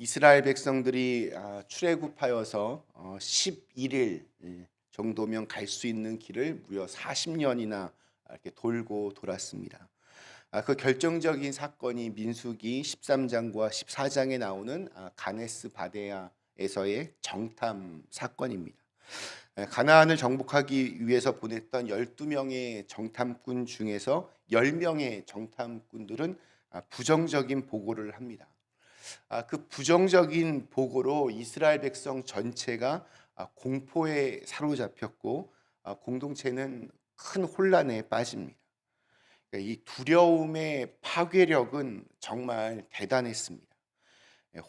이스라엘 백성들이 출애굽하여서 11일 정도면 갈 수 있는 길을 무려 40년이나 이렇게 돌고 돌았습니다. 그 결정적인 사건이 민수기 13장과 14장에 나오는 가네스 바데아에서의 정탐 사건입니다. 가나안을 정복하기 위해서 보냈던 12명의 정탐꾼 중에서 10명의 정탐꾼들은 부정적인 보고를 합니다. 그 부정적인 보고로 이스라엘 백성 전체가 공포에 사로잡혔고 공동체는 큰 혼란에 빠집니다. 그러니까 이 두려움의 파괴력은 정말 대단했습니다.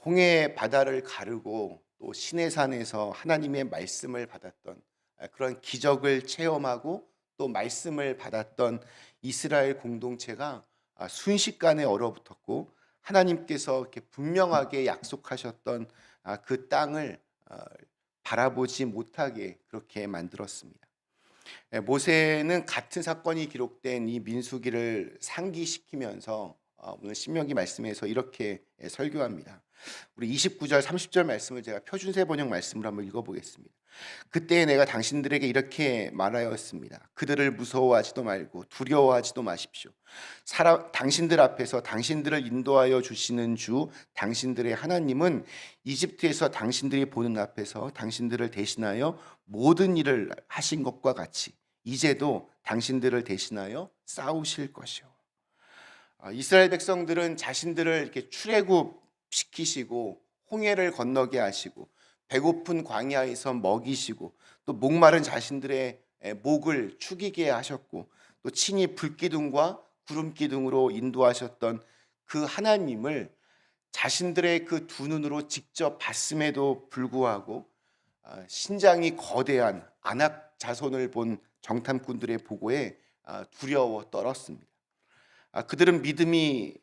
홍해 바다를 가르고 또 시내산에서 하나님의 말씀을 받았던 그런 기적을 체험하고 또 말씀을 받았던 이스라엘 공동체가 순식간에 얼어붙었고 하나님께서 이렇게 분명하게 약속하셨던 그 땅을 바라보지 못하게 그렇게 만들었습니다. 모세는 같은 사건이 기록된 이 민수기를 상기시키면서 오늘 신명기 말씀에서 이렇게 설교합니다. 우리 29절 30절 말씀을 제가 표준세 번역 말씀으로 한번 읽어보겠습니다. 그때 내가 당신들에게 이렇게 말하였습니다. 그들을 무서워하지도 말고 두려워하지도 마십시오. 당신들 앞에서 당신들을 인도하여 주시는 주 당신들의 하나님은 이집트에서 당신들이 보는 앞에서 당신들을 대신하여 모든 일을 하신 것과 같이 이제도 당신들을 대신하여 싸우실 것이요. 이스라엘 백성들은 자신들을 이렇게 출애굽시키시고 홍해를 건너게 하시고 배고픈 광야에서 먹이시고 또 목마른 자신들의 목을 축이게 하셨고 또 친히 불기둥과 구름기둥으로 인도하셨던 그 하나님을 자신들의 그 두 눈으로 직접 봤음에도 불구하고 신장이 거대한 아낙 자손을 본 정탐꾼들의 보고에 두려워 떨었습니다. 그들은 믿음이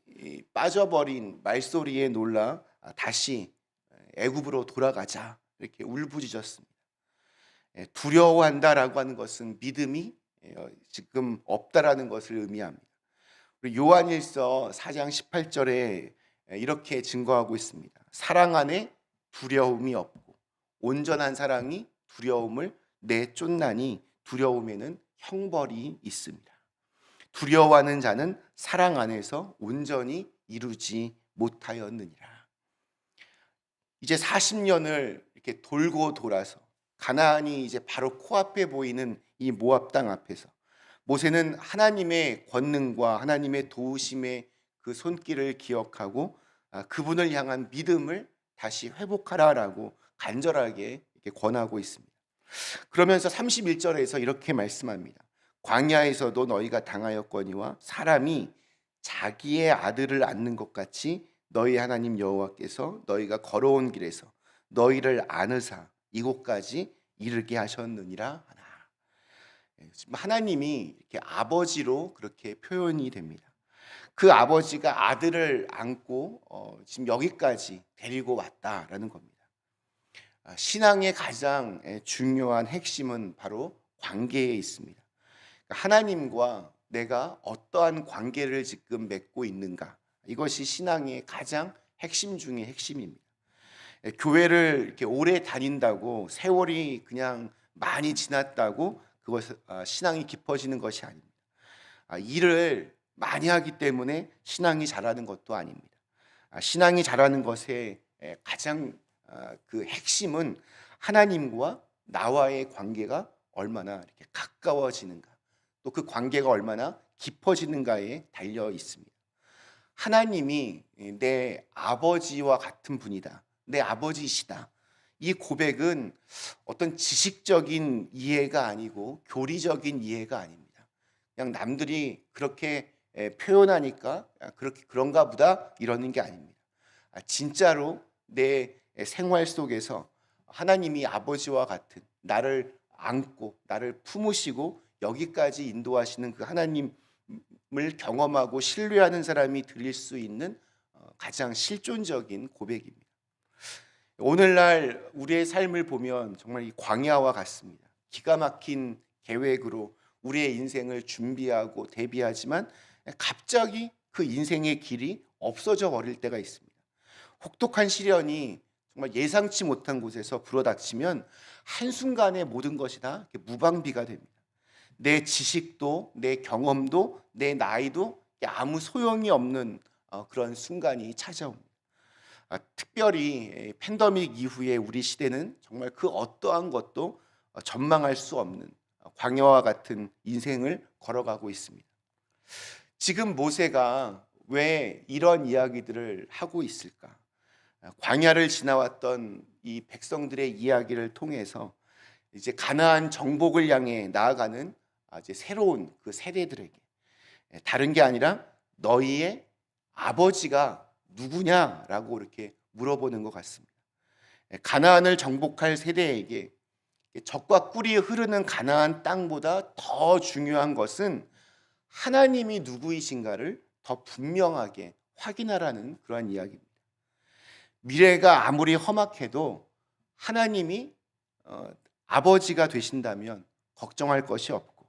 빠져버린 말소리에 놀라 다시 애굽으로 돌아가자 이렇게 울부짖었습니다. 두려워한다라고 하는 것은 믿음이 지금 없다라는 것을 의미합니다. 요한일서 4장 18절에 이렇게 증거하고 있습니다. 사랑 안에 두려움이 없고 온전한 사랑이 두려움을 내쫓나니 두려움에는 형벌이 있습니다. 두려워하는 자는 사랑 안에서 온전히 이루지 못하였느니라. 이제 40년을 이렇게 돌고 돌아서 가나안이 이제 바로 코앞에 보이는 이 모압 땅 앞에서 모세는 하나님의 권능과 하나님의 도우심의 그 손길을 기억하고 그분을 향한 믿음을 다시 회복하라라고 간절하게 이렇게 권하고 있습니다. 그러면서 31절에서 이렇게 말씀합니다. 광야에서도 너희가 당하였거니와 사람이 자기의 아들을 안는 것 같이 너희 하나님 여호와께서 너희가 걸어온 길에서 너희를 안으사 이곳까지 이르게 하셨느니라 하나. 지금 하나님이 이렇게 아버지로 그렇게 표현이 됩니다. 그 아버지가 아들을 안고 지금 여기까지 데리고 왔다라는 겁니다. 신앙의 가장 중요한 핵심은 바로 관계에 있습니다. 하나님과 내가 어떠한 관계를 지금 맺고 있는가, 이것이 신앙의 가장 핵심 중의 핵심입니다. 교회를 이렇게 오래 다닌다고 세월이 그냥 많이 지났다고 그것은 신앙이 깊어지는 것이 아닙니다. 일을 많이 하기 때문에 신앙이 자라는 것도 아닙니다. 신앙이 자라는 것의 가장 그 핵심은 하나님과 나와의 관계가 얼마나 이렇게 가까워지는가, 또 그 관계가 얼마나 깊어지는가에 달려 있습니다. 하나님이 내 아버지와 같은 분이다, 내 아버지이시다, 이 고백은 어떤 지식적인 이해가 아니고 교리적인 이해가 아닙니다. 그냥 남들이 그렇게 표현하니까 그렇게 그런가 보다 이러는 게 아닙니다. 진짜로 내 생활 속에서 하나님이 아버지와 같은 나를 안고 나를 품으시고 여기까지 인도하시는 그 하나님을 경험하고 신뢰하는 사람이 드릴 수 있는 가장 실존적인 고백입니다. 오늘날 우리의 삶을 보면 정말 이 광야와 같습니다. 기가 막힌 계획으로 우리의 인생을 준비하고 대비하지만 갑자기 그 인생의 길이 없어져 버릴 때가 있습니다. 혹독한 시련이 정말 예상치 못한 곳에서 불어닥치면 한순간에 모든 것이 다 무방비가 됩니다. 내 지식도, 내 경험도, 내 나이도 아무 소용이 없는 그런 순간이 찾아옵니다. 특별히 팬데믹 이후에 우리 시대는 정말 그 어떠한 것도 전망할 수 없는 광야와 같은 인생을 걸어가고 있습니다. 지금 모세가 왜 이런 이야기들을 하고 있을까? 광야를 지나왔던 이 백성들의 이야기를 통해서 이제 가나안 정복을 향해 나아가는 이제 새로운 그 세대들에게 다른 게 아니라 너희의 아버지가 누구냐라고 이렇게 물어보는 것 같습니다. 가나안을 정복할 세대에게 젖과 꿀이 흐르는 가나안 땅보다 더 중요한 것은 하나님이 누구이신가를 더 분명하게 확인하라는 그러한 이야기입니다. 미래가 아무리 험악해도 하나님이 아버지가 되신다면 걱정할 것이 없고,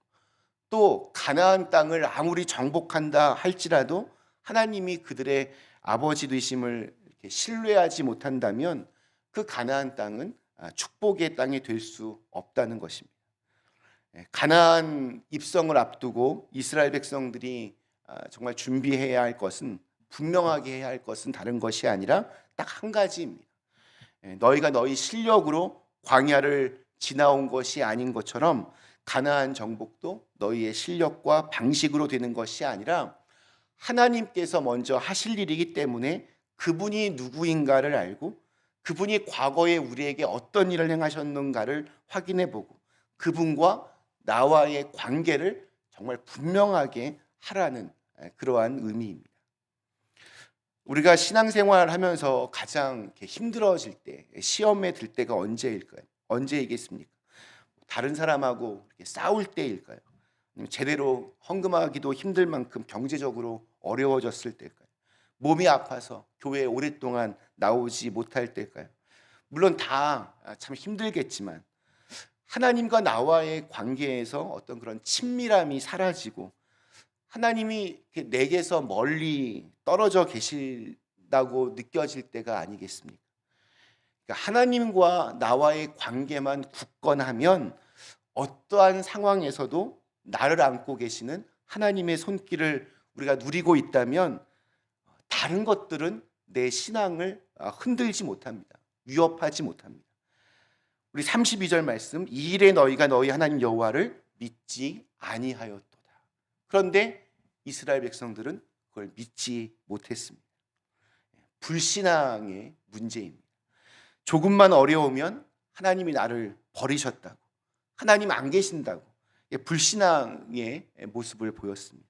또 가나안 땅을 아무리 정복한다 할지라도 하나님이 그들의 아버지 되심을 신뢰하지 못한다면 그 가나안 땅은 축복의 땅이 될 수 없다는 것입니다. 가나안 입성을 앞두고 이스라엘 백성들이 정말 준비해야 할 것은, 분명하게 해야 할 것은 다른 것이 아니라 딱 한 가지입니다. 너희가 너희 실력으로 광야를 지나온 것이 아닌 것처럼 가나안 정복도 너희의 실력과 방식으로 되는 것이 아니라 하나님께서 먼저 하실 일이기 때문에 그분이 누구인가를 알고 그분이 과거에 우리에게 어떤 일을 행하셨는가를 확인해 보고 그분과 나와의 관계를 정말 분명하게 하라는 그러한 의미입니다. 우리가 신앙생활 하면서 가장 힘들어질 때, 시험에 들 때가 언제일까요? 언제이겠습니까? 다른 사람하고 싸울 때일까요? 제대로 헌금하기도 힘들 만큼 경제적으로 어려워졌을 때일까요? 몸이 아파서 교회에 오랫동안 나오지 못할 때일까요? 물론 다 참 힘들겠지만 하나님과 나와의 관계에서 어떤 그런 친밀함이 사라지고 하나님이 내게서 멀리 떨어져 계신다고 느껴질 때가 아니겠습니까? 그러니까 하나님과 나와의 관계만 굳건하면 어떠한 상황에서도 나를 안고 계시는 하나님의 손길을 우리가 누리고 있다면 다른 것들은 내 신앙을 흔들지 못합니다. 위협하지 못합니다. 우리 32절 말씀, 이 일에 너희가 너희 하나님 여호와를 믿지 아니하였도다. 그런데 이스라엘 백성들은 그걸 믿지 못했습니다. 불신앙의 문제입니다. 조금만 어려우면 하나님이 나를 버리셨다고, 하나님 안 계신다고 불신앙의 모습을 보였습니다.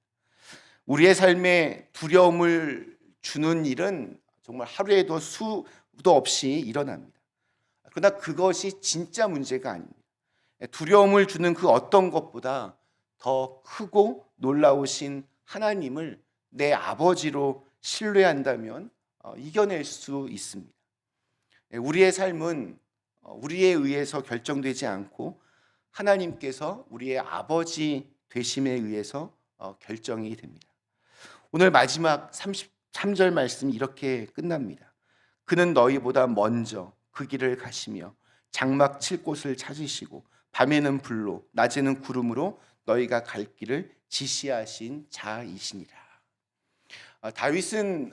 우리의 삶에 두려움을 주는 일은 정말 하루에도 수도 없이 일어납니다. 그러나 그것이 진짜 문제가 아닙니다. 두려움을 주는 그 어떤 것보다 더 크고 놀라우신 하나님을 내 아버지로 신뢰한다면 이겨낼 수 있습니다. 우리의 삶은 우리에 의해서 결정되지 않고 하나님께서 우리의 아버지 되심에 의해서 결정이 됩니다. 오늘 마지막 33절 말씀이 이렇게 끝납니다. 그는 너희보다 먼저 그 길을 가시며 장막 칠 곳을 찾으시고 밤에는 불로 낮에는 구름으로 너희가 갈 길을 지시하신 자이시니라. 다윗은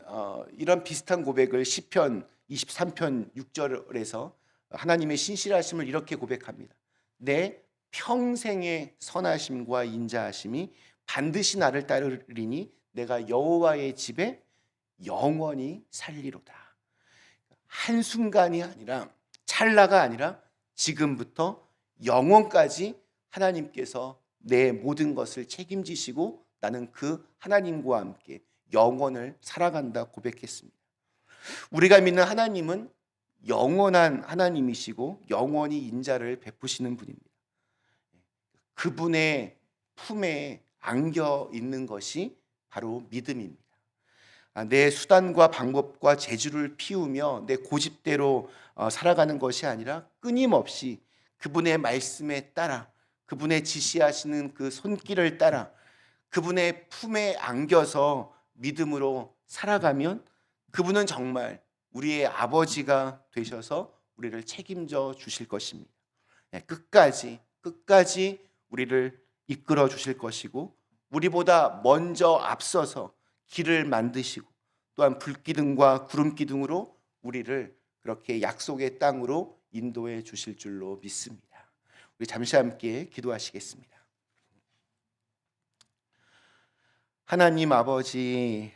이런 비슷한 고백을 시편 23편 6절에서 하나님의 신실하심을 이렇게 고백합니다. 내 평생의 선하심과 인자하심이 반드시 나를 따르리니 내가 여호와의 집에 영원히 살리로다. 한순간이 아니라, 찰나가 아니라 지금부터 영원까지 하나님께서 내 모든 것을 책임지시고 나는 그 하나님과 함께 영원을 살아간다 고백했습니다. 우리가 믿는 하나님은 영원한 하나님이시고 영원히 인자를 베푸시는 분입니다. 그분의 품에 안겨 있는 것이 바로 믿음입니다. 내 수단과 방법과 재주를 피우며 내 고집대로 살아가는 것이 아니라 끊임없이 그분의 말씀에 따라, 그분의 지시하시는 그 손길을 따라 그분의 품에 안겨서 믿음으로 살아가면 그분은 정말 우리의 아버지가 되셔서 우리를 책임져 주실 것입니다. 끝까지 우리를 이끌어 주실 것이고 우리보다 먼저 앞서서 길을 만드시고 또한 불기둥과 구름기둥으로 우리를 그렇게 약속의 땅으로 인도해 주실 줄로 믿습니다. 우리 잠시 함께 기도하시겠습니다. 하나님 아버지,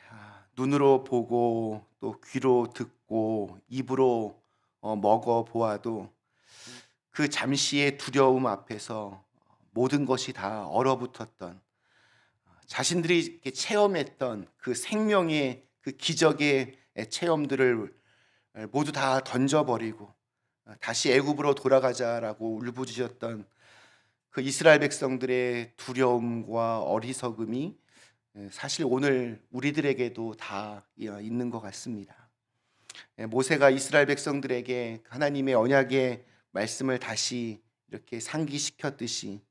눈으로 보고 또 귀로 듣고 입으로 먹어 보아도 그 잠시의 두려움 앞에서 모든 것이 다 얼어붙었던, 자신들이 이렇게 체험했던 그 생명의 그 기적의 체험들을 모두 다 던져버리고 다시 애굽으로 돌아가자라고 울부짖었던 그 이스라엘 백성들의 두려움과 어리석음이 사실 오늘 우리들에게도 다 있는 것 같습니다. 모세가 이스라엘 백성들에게 하나님의 언약의 말씀을 다시 이렇게 상기시켰듯이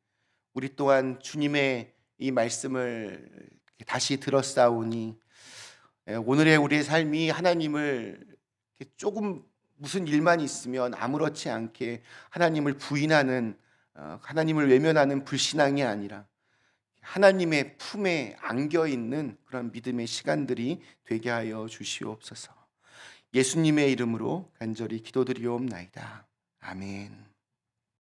우리 또한 주님의 이 말씀을 다시 들었사오니 오늘의 우리의 삶이 하나님을 조금 무슨 일만 있으면 아무렇지 않게 하나님을 부인하는, 하나님을 외면하는 불신앙이 아니라 하나님의 품에 안겨 있는 그런 믿음의 시간들이 되게 하여 주시옵소서. 예수님의 이름으로 간절히 기도드리옵나이다. 아멘.